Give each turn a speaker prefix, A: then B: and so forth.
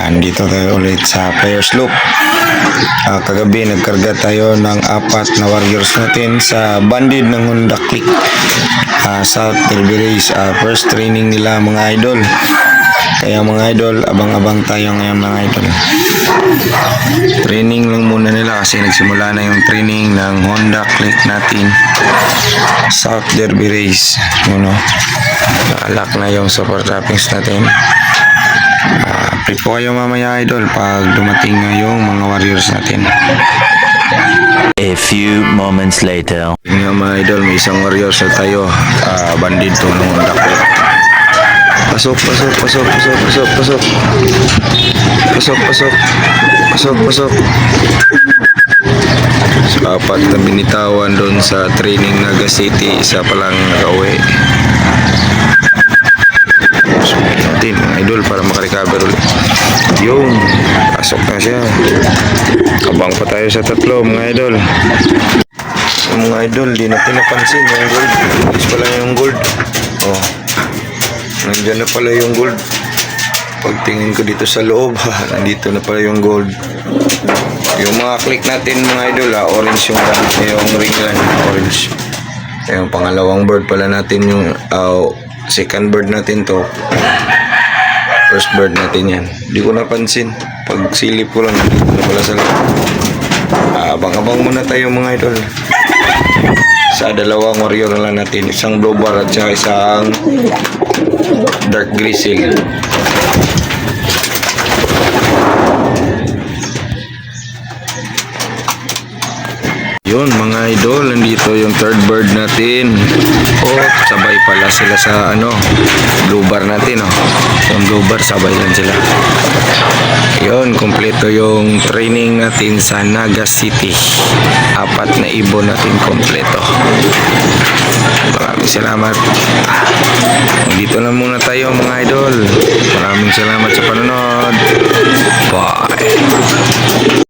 A: Andito tayo ulit sa Players Loop. Kagabi nagkarga tayo ng 4 na warriors natin sa bandid ng Honda Click, South Derby Race. First training nila mga idol. Kaya mga idol, abang-abang tayo ngayon mga idol. Training lang muna nila kasi nagsimula na yung training ng Honda Click natin, South Derby Race. Naalak na yung support wrappings natin. Prep po kayo mamaya idol pag dumating na yung mga warriors natin.
B: A few moments later.
A: Yung mga idol, may isang warriors na tayo. Bandid to ng Honda Click. Pasok. So, 4 na binitawan doon sa training Naga City, isa pa lang nakauwi. So, natin mga idol para makarecover ulit. Yung pasok na siya. Abang pa tayo sa 3 mga idol. Mga idol, di natin napansin yung gold. Is pala yung gold. Nandiyan na pala yung gold. Pagtingin ko dito sa loob, nandito na pala yung gold. Yung mga click natin mga idol, orange yung ring line, orange. Yung pangalawang bird pala natin, yung second bird natin to. First bird natin yan. Hindi ko napansin. Pag silip ko lang, nandito na pala sa loob. Abang-abang muna tayo mga idol. Sa dalawang warrior lang natin, isang blue bar at saka isang dark grizzle. Yun mga idol, nandito yung third bird natin. Sabay pala sila sa blue bar natin. Yung blue bar, sabay lang sila. Yun, kompleto yung training natin sa Naga City. 4 na ibon natin kompleto. Maraming salamat. Dito na muna tayo mga idol. Maraming salamat sa panonood. Bye.